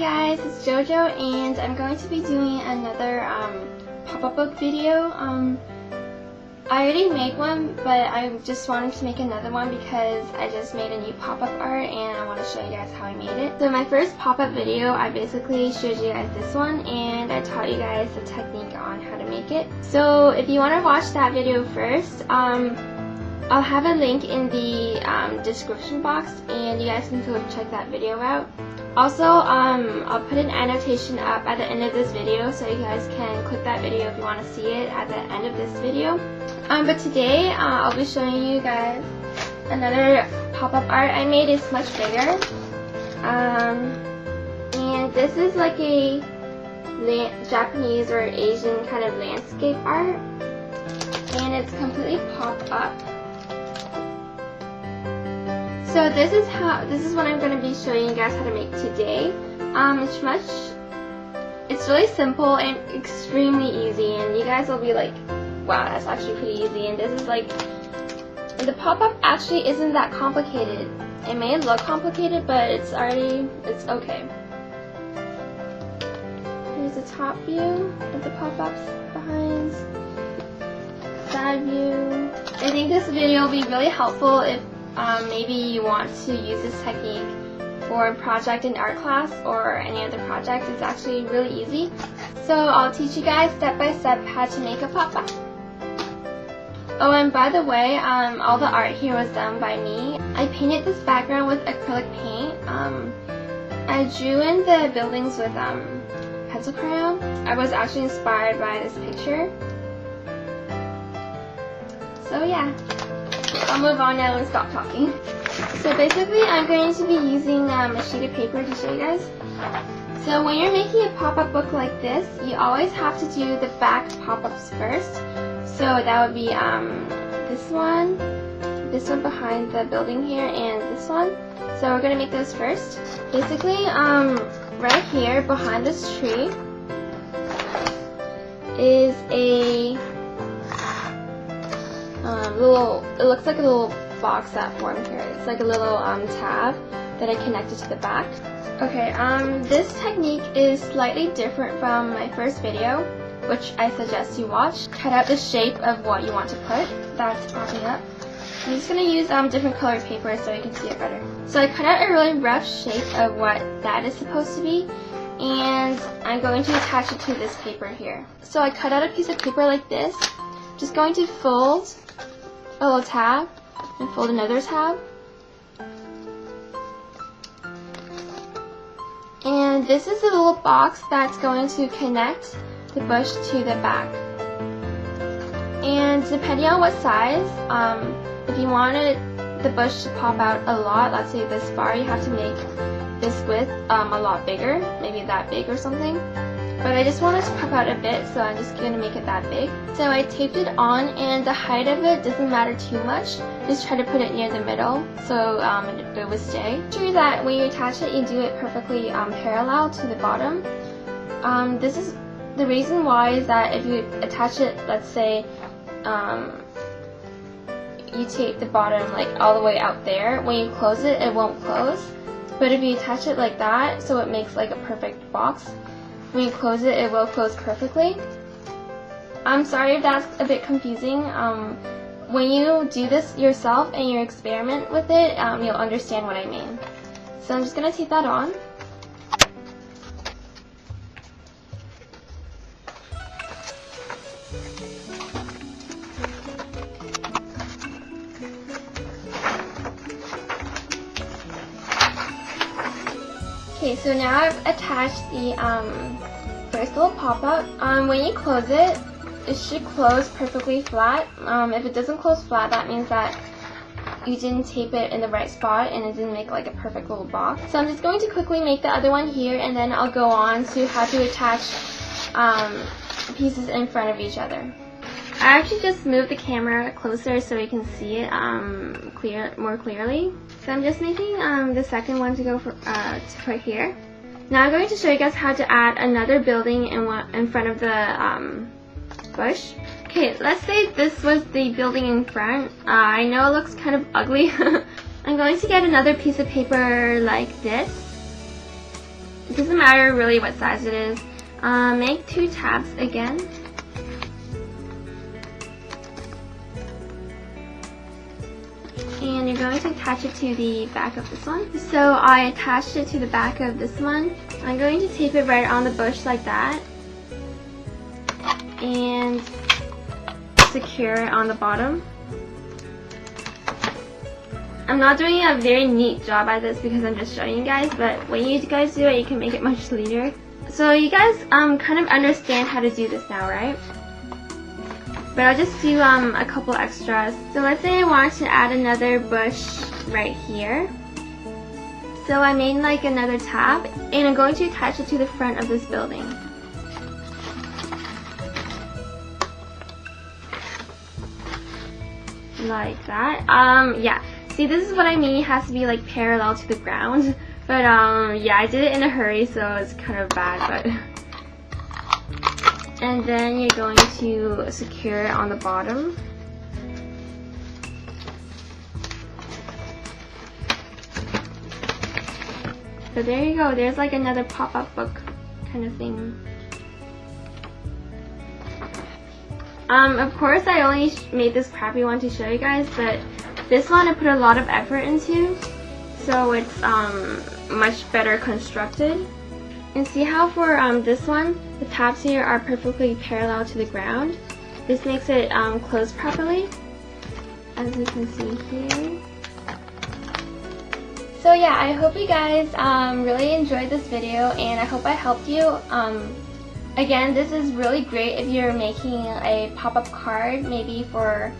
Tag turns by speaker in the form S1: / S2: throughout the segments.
S1: guys, it's JoJo and I'm going to be doing another pop-up book video. I already made one, but I just wanted to make another one because I just made a new pop-up art and I want to show you guys how I made it. So my first pop-up video, I basically showed you guys this one and I taught you guys the technique on how to make it. So if you want to watch that video first, I'll have a link in the description box and you guys can go check that video out. Also, I'll put an annotation up at the end of this video so you guys can click that video if you want to see it at the end of this video. But today, I'll be showing you guys another pop-up art I made. It's much bigger. And this is like a Japanese or Asian kind of landscape art. And it's completely popped up. So this is what I'm going to be showing you guys how to make today. It's really simple and extremely easy, and you guys will be like, wow, that's actually pretty easy. And this is like, the pop-up actually isn't that complicated. It may look complicated, but it's okay. Here's the top view of the pop-ups behind, side view. I think this video will be really helpful if maybe you want to use this technique for a project in art class or any other project. It's actually really easy. So I'll teach you guys step by step how to make a pop-up. Oh, and by the way, all the art here was done by me. I painted this background with acrylic paint. I drew in the buildings with pencil crayon. I was actually inspired by this picture. So yeah. I'll move on now and stop talking. So basically, I'm going to be using a sheet of paper to show you guys. So when you're making a pop-up book like this, you always have to do the back pop-ups first. So that would be this one behind the building here, and this one. So we're going to make those first. Basically, right here behind this tree is a it looks like a little box that formed here. It's like a little tab that I connected to the back. Okay, this technique is slightly different from my first video, which I suggest you watch. Cut out the shape of what you want to put. That's popping up. I'm just going to use different colored paper so you can see it better. So I cut out a really rough shape of what that is supposed to be, and I'm going to attach it to this paper here. So I cut out a piece of paper like this. Just going to fold a little tab and fold another tab, and this is the little box that's going to connect the bush to the back. And depending on what size, if you wanted the bush to pop out a lot, let's say this far, you have to make this width a lot bigger, maybe that big or something. But I just want it to pop out a bit, so I'm just going to make it that big. So I taped it on, and the height of it doesn't matter too much. Just try to put it near the middle so it would stay. Make sure that when you attach it, you do it perfectly parallel to the bottom. This is the reason why is that if you attach it, let's say you tape the bottom like all the way out there, when you close it, it won't close. But if you attach it like that, so it makes like a perfect box, when you close it, it will close perfectly. I'm sorry if that's a bit confusing. When you do this yourself and you experiment with it, you'll understand what I mean. So I'm just going to tape that on. Okay, so now I've attached the first little pop-up. When you close it, it should close perfectly flat. If it doesn't close flat, that means that you didn't tape it in the right spot and it didn't make like a perfect little box. So I'm just going to quickly make the other one here, and then I'll go on to how to attach pieces in front of each other. I actually just moved the camera closer so we can see it more clearly. So I'm just making the second one to go to put here. Now I'm going to show you guys how to add another building in front of the bush. Okay, let's say this was the building in front. I know it looks kind of ugly. I'm going to get another piece of paper like this. It doesn't matter really what size it is. Make 2 tabs again. And you're going to attach it to the back of this one. So I attached it to the back of this one. I'm going to tape it right on the bush like that. And secure it on the bottom. I'm not doing a very neat job at this because I'm just showing you guys, but when you guys do it, you can make it much neater. So you guys kind of understand how to do this now, right? But I'll just do a couple extras. So let's say I want to add another bush right here. So I made like another tab, and I'm going to attach it to the front of this building. Like that. Yeah. See, this is what I mean. It has to be like parallel to the ground. But yeah, I did it in a hurry, so it's kind of bad. But and then you're going to secure it on the bottom. So there you go. There's like another pop-up book kind of thing. Of course, I only made this crappy one to show you guys, but this one I put a lot of effort into, so it's much better constructed. And see how for this one, the tabs here are perfectly parallel to the ground. This makes it close properly, as you can see here. So yeah, I hope you guys really enjoyed this video, and I hope I helped you. Again, this is really great if you're making a pop-up card, maybe for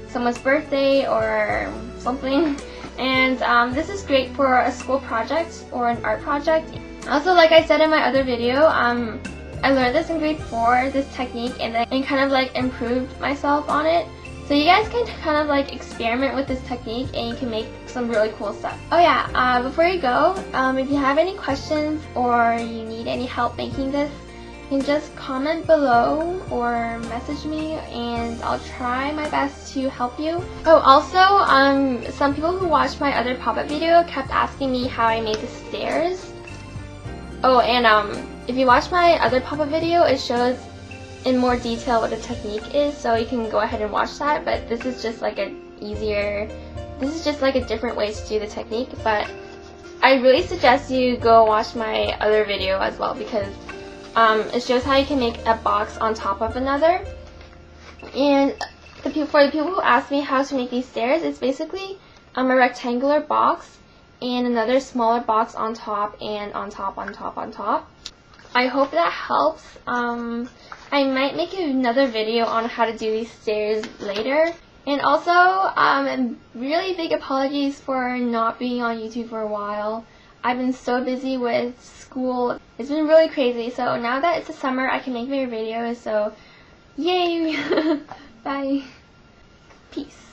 S1: someone's birthday or something. And this is great for a school project or an art project. Also, like I said in my other video, I learned this in grade 4, this technique, and then kind of like improved myself on it. So you guys can kind of like experiment with this technique, and you can make some really cool stuff. Oh yeah, before you go, if you have any questions or you need any help making this, you can just comment below or message me, and I'll try my best to help you. Oh, also, some people who watched my other pop-up video kept asking me how I made the stairs. Oh, and if you watch my other pop-up video, it shows in more detail what the technique is, so you can go ahead and watch that. But this is just like a different way to do the technique. But I really suggest you go watch my other video as well, because it shows how you can make a box on top of another. And for the people who ask me how to make these stairs, it's basically a rectangular box and another smaller box on top and on top on top on top. I hope that helps. I might make another video on how to do these stairs later. And also, really big apologies for not being on YouTube for a while. I've been so busy with school. It's been really crazy. So now that it's the summer, I can make more videos. So yay! Bye. Peace.